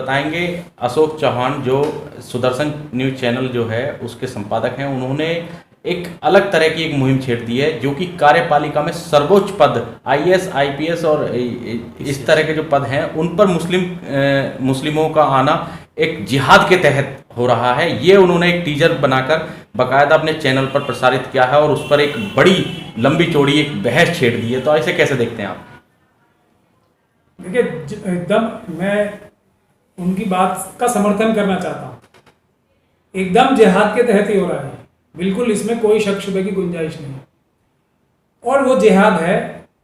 बताएंगे अशोक चौहान, जो Sudarshan news channel जो है उसके संपादक हैं। उन्होंने एक अलग तरह की एक मुहिम छेड़ दी है, जो कि कार्यपालिका में सर्वोच्च पद आईएएस, आईपीएस और इस तरह के जो पद हैं उन पर मुस्लिमों का आना एक जिहाद के तहत हो रहा है। ये उन्होंने एक टीजर बनाकर बाकायदा अपने चैनल पर प्रसारित किया है और उस पर एक बड़ी लंबी चौड़ी एक बहस छेड़ दी है। तो ऐसे कैसे देखते हैं आप? देखिए, एकदम मैं उनकी बात का समर्थन करना चाहता हूँ। एकदम जिहाद के तहत ही हो रहा है, बिल्कुल इसमें कोई शक शुबे की गुंजाइश नहीं। और वो जिहाद है,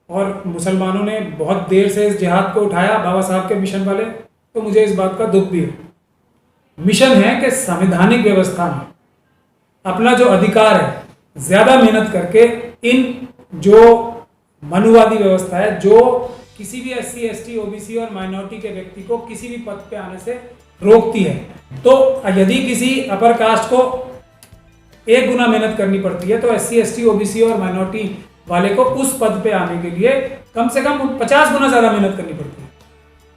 और मुसलमानों ने बहुत देर से इस जिहाद को उठाया, बाबा साहब के मिशन वाले। तो मुझे इस बात का दुख भी है। मिशन है कि संवैधानिक व्यवस्था में अपना जो अधिकार है, ज़्यादा मेहनत करके इन जो मनुवादी व्यवस्था है, जो किसी भी एससी, एसटी, ओबीसी और माइनॉरिटी के व्यक्ति को किसी भी पद पे आने से रोकती है। तो यदि किसी अपर कास्ट को 1 गुना मेहनत करनी पड़ती है, तो एससी, एसटी, ओबीसी और माइनॉरिटी वाले को उस पद पे आने के लिए कम से कम 50 गुना ज़्यादा मेहनत करनी पड़ती है।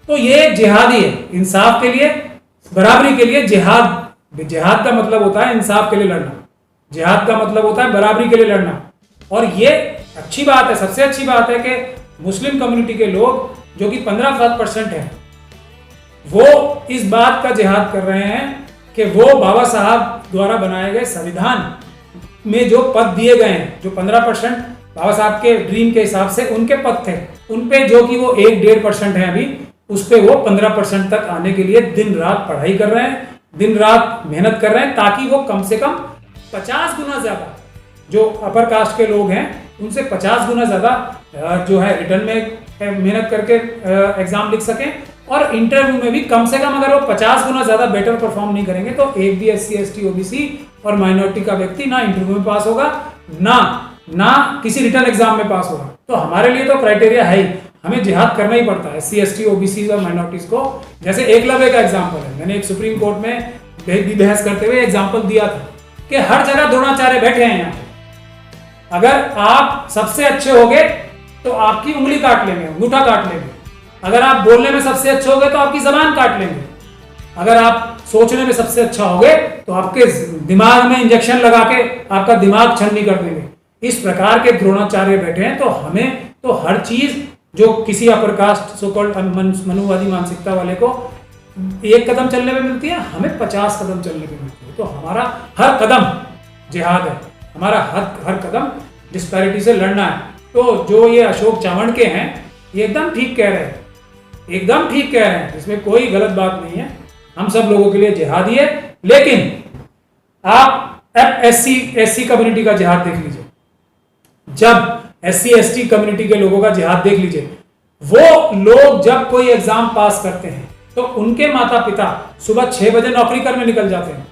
तो ये जिहाद ही है, इंसाफ के लिए, बराबरी के लिए। जिहाद का मतलब होता है इंसाफ के लिए लड़ना, जिहाद का मतलब होता है बराबरी के लिए लड़ना। और ये अच्छी बात है, सबसे अच्छी बात है कि मुस्लिम कम्युनिटी के लोग, जो कि 15% है, वो इस बात का जिहाद कर रहे हैं कि वो बाबा साहब द्वारा बनाए गए संविधान में जो पद दिए गए हैं, जो 15% बाबा साहब के ड्रीम के हिसाब से उनके पद थे, उन पे जो कि वो 1-1.5% है अभी, उस पे वो 15% तक आने के लिए दिन रात पढ़ाई कर रहे हैं, दिन रात मेहनत कर रहे हैं, ताकि वो कम से कम 50 गुना ज्यादा, जो अपर कास्ट के लोग हैं उनसे 50 गुना ज्यादा जो है रिटर्न में मेहनत करके एग्जाम लिख सकें। और इंटरव्यू में भी कम से कम अगर वो 50 गुना ज्यादा बेटर परफॉर्म नहीं करेंगे, तो एक भी एससी, एसटी, ओबीसी और माइनॉरिटी का व्यक्ति ना इंटरव्यू में पास होगा, ना किसी रिटर्न एग्जाम में पास होगा। तो हमारे लिए तो क्राइटेरिया है ही, हमें जिहाद करना ही पड़ता है एससी, एसटी, ओबीसी और माइनॉरिटीज को। जैसे एकलव्य का एग्जाम्पल है, मैंने एक सुप्रीम कोर्ट में भी बहस करते हुए एग्जाम्पल दिया था कि हर जगह द्रोणाचार्य बैठे हैं यहाँ पे। अगर आप सबसे अच्छे होगे तो आपकी उंगली काट लेंगे, अंगूठा काट लेंगे। अगर आप बोलने में सबसे अच्छे होगे तो आपकी जबान काट लेंगे। अगर आप सोचने में सबसे अच्छा होगे तो आपके दिमाग में इंजेक्शन लगा के आपका दिमाग छन्नी कर देंगे। इस प्रकार के द्रोणाचार्य बैठे हैं। तो हमें तो हर चीज जो किसी अपर कास्ट सो कॉल्ड मनुवादी मानसिकता वाले को 1 कदम चलने में मिलती है, हमें 50 कदम चलने में मिलती है। तो हमारा हर कदम जिहाद है, हमारा हर कदम डिस्पैरिटी से लड़ना है। तो जो ये अशोक चौहान के हैं, ये एकदम ठीक कह रहे हैं, एकदम ठीक कह रहे हैं, इसमें कोई गलत बात नहीं है। हम सब लोगों के लिए जिहाद ही है। लेकिन आप एससी कम्युनिटी का जिहाद देख लीजिए, जब एससी, एसटी कम्युनिटी के लोगों का जिहाद देख लीजिए। वो लोग जब कोई एग्जाम पास करते हैं तो उनके माता पिता सुबह 6 बजे नौकरी करने निकल जाते हैं,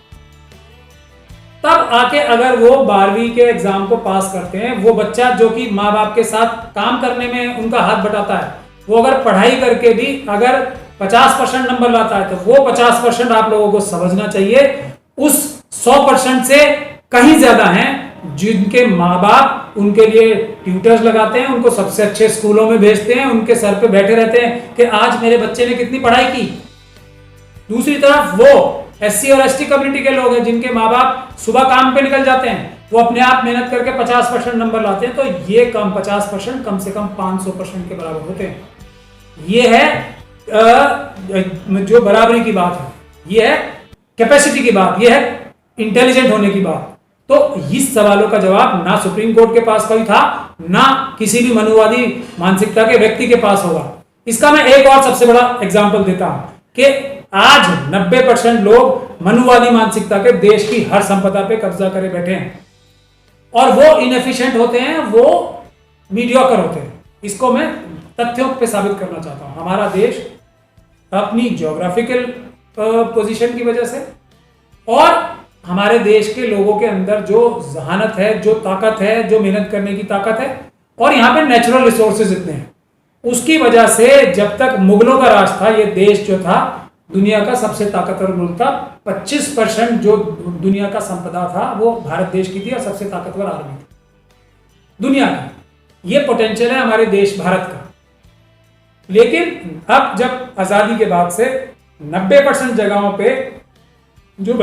तब आके अगर वो 12वीं के एग्जाम को पास करते हैं, वो बच्चा जो कि माँ बाप के साथ काम करने में उनका हाथ बटाता है, वो अगर पढ़ाई करके भी अगर 50% नंबर लाता है, तो वो 50% आप लोगों को समझना चाहिए उस 100% से कहीं ज्यादा हैं जिनके माँ बाप उनके लिए ट्यूटर्स लगाते हैं, उनको सबसे अच्छे स्कूलों में भेजते हैं, उनके सर पे बैठे रहते हैं कि आज मेरे बच्चे ने कितनी पढ़ाई की। दूसरी तरफ वो एससी और एसटी कम्युनिटी के लोग हैं जिनके माँ बाप सुबह काम पे निकल जाते हैं, वो अपने आप मेहनत करके 50% नंबर लाते हैं। तो ये 50% कम से कम 500% के बराबर होते हैं। ये है जो बराबरी की बात है, ये है कैपेसिटी की बात, ये है इंटेलिजेंट होने की बात। तो इस सवालों का जवाब ना सुप्रीम कोर्ट के पास कभी था, ना किसी भी मनुवादी मानसिकता के व्यक्ति के पास होगा। इसका मैं एक और सबसे बड़ा एग्जाम्पल देता हूं कि आज 90% लोग मनुवादी मानसिकता के देश की हर संपदा पे कब्जा करे बैठे हैं, और वो इनएफिशिएंट होते हैं, वो मीडियोकर होते हैं। इसको मैं तथ्यों पे साबित करना चाहता हूं। हमारा देश अपनी ज्योग्राफिकल पोजीशन की वजह से और हमारे देश के लोगों के अंदर जो जहानत है, जो ताकत है, जो मेहनत करने की ताकत है, और यहाँ पे नेचुरल रिसोर्सेज इतने हैं, उसकी वजह से जब तक मुगलों का राज था, ये देश जो था दुनिया का सबसे ताकतवर मुल्क था। 25% जो दुनिया का संपदा था वो भारत देश की थी, और सबसे ताकतवर आर्मी थी दुनिया की। ये पोटेंशियल है हमारे देश भारत का। लेकिन अब जब आजादी के बाद से 90% जगहों पे जो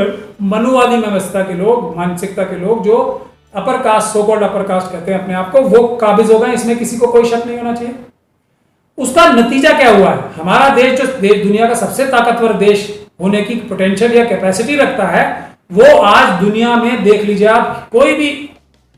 मनुवादी व्यवस्था के लोग, मानसिकता के लोग, जो upper caste, so called upper caste कहते हैं अपने आप को, वो काबिज हो गए। इसमें किसी को कोई शक नहीं होना चाहिए। उसका नतीजा क्या हुआ है? हमारा देश जो देश दुनिया का सबसे ताकतवर देश होने की पोटेंशियल या कैपेसिटी रखता है, वो आज दुनिया में देख लीजिए, आप कोई भी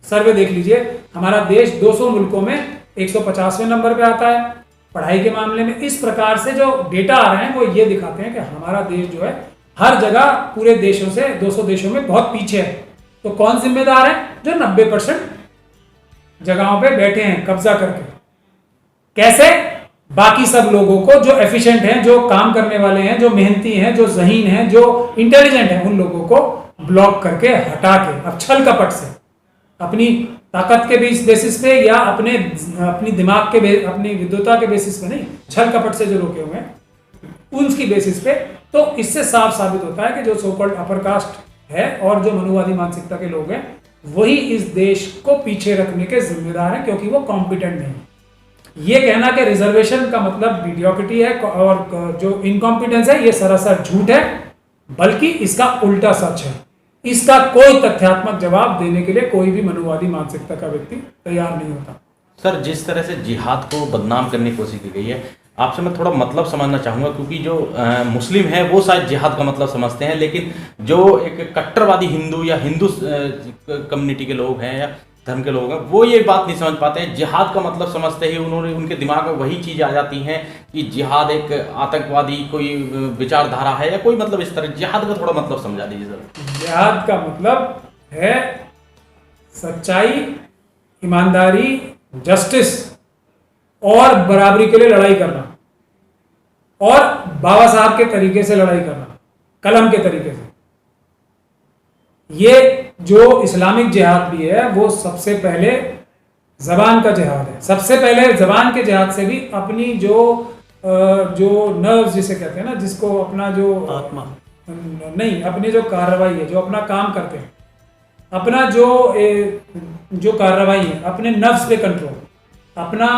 सर्वे देख लीजिए, हमारा देश 200 मुल्कों में 150वें नंबर पे आता है पढ़ाई के मामले में। इस प्रकार से जो डेटा आ रहे हैं वो ये दिखाते हैं कि हमारा देश जो है हर जगह पूरे देशों से, 200 देशों में बहुत पीछे है। तो कौन जिम्मेदार है? जो 90% जगहों पे बैठे हैं कब्जा करके। कैसे? बाकी सब लोगों को, जो एफिशिएंट हैं, जो काम करने वाले हैं, जो मेहनती हैं, जो ज़हीन हैं, जो इंटेलिजेंट हैं, उन लोगों को ब्लॉक करके हटा के अब छल कपट से अपनी ताकत के बेसिस पे या अपनी दिमाग के अपनी विद्वता के बेसिस पे नहीं, छल कपट से जो रोके हुए हैं उनकी बेसिस पे। तो इससे साफ साबित होता है कि जो सो कॉल्ड अपर कास्ट है और जो मनुवादी मानसिकता के लोग हैं, वही इस देश को पीछे रखने के जिम्मेदार हैं, क्योंकि वो कॉम्पिटेंट नहीं। ये कहना कि रिजर्वेशन का मतलब मीडियोक्रिटी है और जो इनकॉम्पिटेंस है, ये सरासर झूठ है, बल्कि इसका उल्टा सच है। इसका कोई तथ्यात्मक जवाब देने के लिए कोई भी मनुवादी मानसिकता का व्यक्ति तैयार नहीं होता। सर, जिस तरह से जिहाद को बदनाम करने की कोशिश की गई है, आपसे मैं थोड़ा मतलब समझना चाहूँगा, क्योंकि जो मुस्लिम हैं वो शायद जिहाद का मतलब समझते हैं, लेकिन जो एक कट्टरवादी हिंदू या हिंदू कम्युनिटी के लोग हैं या धर्म के लोग हैं, वो ये बात नहीं समझ पाते हैं। जिहाद का मतलब समझते ही उनके दिमाग में वही चीज़ आ जाती हैं कि जिहाद एक आतंकवादी कोई विचारधारा है या कोई मतलब इस तरह। जिहाद का थोड़ा मतलब समझा दीजिए सर। जिहाद का मतलब है सच्चाई, ईमानदारी, जस्टिस और बराबरी के लिए लड़ाई करना, और बाबा साहब के तरीके से लड़ाई करना, कलम के तरीके से। ये जो इस्लामिक जिहाद भी है, वो सबसे पहले जबान का जिहाद है। सबसे पहले जबान के जिहाद से भी अपनी जो नर्व्स जिसे कहते हैं ना, जिसको अपना जो आत्मा नहीं, अपनी जो कार्रवाई है, जो अपना काम करते हैं, अपना जो कार्रवाई है, अपने नफ्स पे कंट्रोल, अपना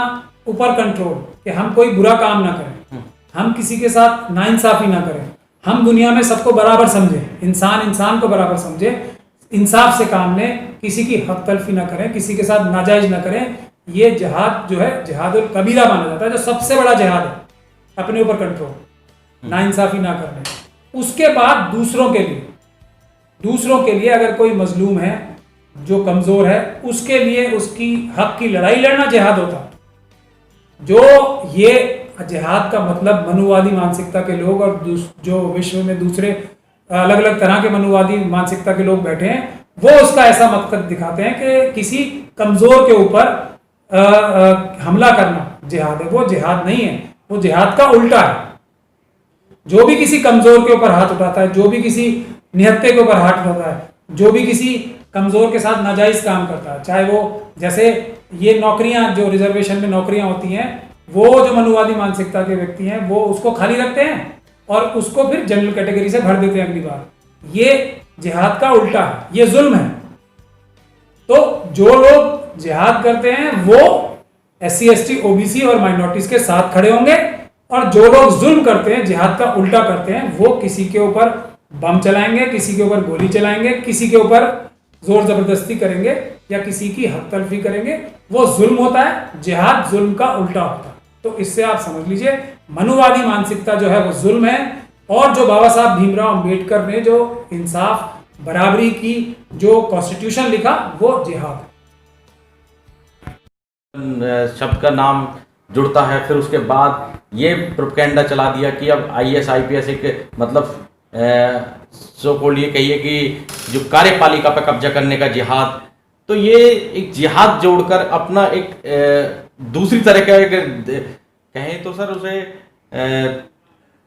ऊपर कंट्रोल, कि हम कोई बुरा काम ना करें, हम किसी के साथ नाइंसाफी ना करें, हम दुनिया में सबको बराबर समझें, इंसान को बराबर समझें, इंसाफ से काम लें, किसी की हक तलफी ना करें, किसी के साथ नाजायज ना करें। ये जिहाद जो है जिहादुल कबीरा माना जाता है, जो सबसे बड़ा जिहाद है, अपने ऊपर कंट्रोल, नाइंसाफी ना करने। उसके बाद दूसरों के लिए अगर कोई मजलूम है, जो कमजोर है, उसके लिए उसकी हक की लड़ाई लड़ना जिहाद होता है। जो ये जिहाद का मतलब मनुवादी मानसिकता के लोग और जो विश्व में दूसरे अलग अलग तरह के मनुवादी मानसिकता के लोग बैठे हैं, वो उसका ऐसा मकसद दिखाते हैं कि किसी कमजोर के ऊपर हमला करना जिहाद है। वो जिहाद नहीं है, वो जिहाद का उल्टा है। जो भी किसी कमजोर के ऊपर हाथ उठाता है, जो भी किसी निहत्ते के ऊपर हाथ उठाता है, जो भी किसी कमजोर के साथ नाजायज काम करता है, चाहे वो जैसे ये नौकरियां, जो रिजर्वेशन में नौकरियां होती हैं, वो जो मनुवादी मानसिकता के व्यक्ति हैं वो उसको खाली रखते हैं और उसको फिर जनरल कैटेगरी से भर देते हैं अगली बार। ये जिहाद का उल्टा है, ये जुल्म है। तो जो लोग जिहाद करते हैं वो SC ST OBC और माइनॉरिटीज के साथ खड़े होंगे, और जो लोग जुल्म करते हैं, जिहाद का उल्टा करते हैं, वो किसी के ऊपर बम चलाएंगे, किसी के ऊपर गोली चलाएंगे, किसी के ऊपर जोर जबरदस्ती करेंगे या किसी की हक तलफी करेंगे। वो जुल्म होता है, जिहाद जुल्म का उल्टा होता है। तो इससे आप समझ लीजिए, मनुवादी मानसिकता जो है वो जुल्म है, और जो बाबा साहब भीमराव अंबेडकर ने जो इंसाफ, बराबरी की जो कॉन्स्टिट्यूशन लिखा, वो जिहाद है। शब्द का नाम जुड़ता है, फिर उसके बाद ये प्रोपेगेंडा चला दिया कि अब IAS IPS एक मतलब सो कॉल्ड ये कहिए कि जो कार्यपालिका पर कब्जा करने का जिहाद, तो ये एक जिहाद जोड़कर अपना एक दूसरी तरह का एक कहें तो सर उसे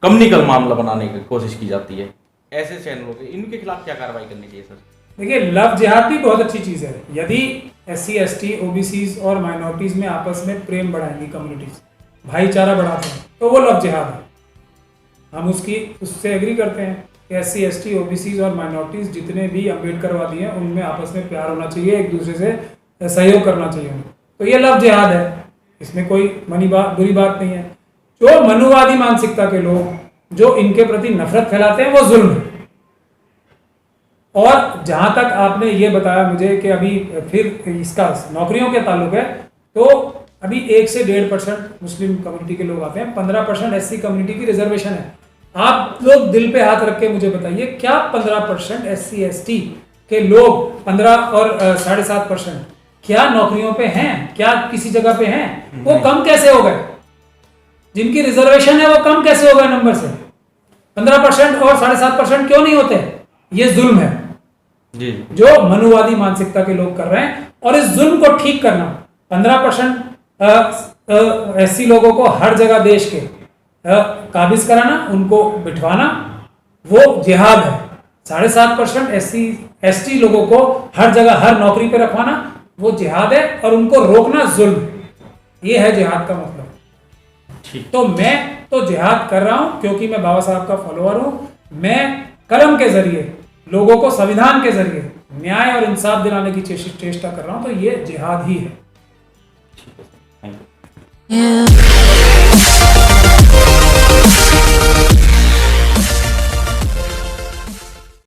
कम्युनिकल मामला बनाने की कोशिश की जाती है। ऐसे चैनलों के इनके खिलाफ क्या कार्रवाई करनी चाहिए सर? देखिए, लव जिहाद भी बहुत अच्छी चीज़ है। यदि SC ST OBCs और माइनॉरिटीज़ में आपस में प्रेम बढ़ाएंगी, कम्युनिटीज़ भाईचारा बढ़ाते हैं, तो वो लव जिहाद है। हम उससे एग्री करते हैं कि SC ST OBCs और माइनॉरिटीज़ जितने भी अम्बेडकरवादी हैं, उनमें आपस में प्यार होना चाहिए, एक दूसरे से सहयोग करना चाहिए उनको। तो ये लव जिहाद है, इसमें कोई बुरी बात नहीं है। जो मनुवादी मानसिकता के लोग जो इनके प्रति नफरत फैलाते हैं, वो जुल्म है। और जहां तक आपने ये बताया मुझे कि अभी फिर इसका नौकरियों के ताल्लुक है, तो अभी 1 से 1.5% मुस्लिम कम्युनिटी के लोग आते हैं, 15% एससी कम्युनिटी की रिजर्वेशन है। आप लोग दिल पे हाथ रख के मुझे बताइए, क्या 15% एससी एसटी के लोग 15 और 7.5% क्या नौकरियों पे हैं? क्या किसी जगह पे हैं? वो कम कैसे हो गए? जिनकी रिजर्वेशन है वो कम कैसे हो गए नंबर से? 15% और 7.5% क्यों नहीं होते? ये जुल्म है जी, जो मनुवादी मानसिकता के लोग कर रहे हैं। और इस जुल्म को ठीक करना, 15% एससी लोगों को हर जगह देश के काबिज कराना, उनको बिठवाना, वो जिहाद है। 7.5% एसटी लोगों को हर जगह हर नौकरी पे रखवाना, वो जिहाद है। और उनको रोकना जुल्म है। ये है जिहाद का मतलब। ठीक। तो मैं तो जिहाद कर रहा हूं क्योंकि मैं बाबा साहब का फॉलोअर हूं। मैं कलम के जरिए लोगों को संविधान के जरिए न्याय और इंसाफ दिलाने की चेष्टा कर रहा हूं, तो ये जिहाद ही है। Thank you.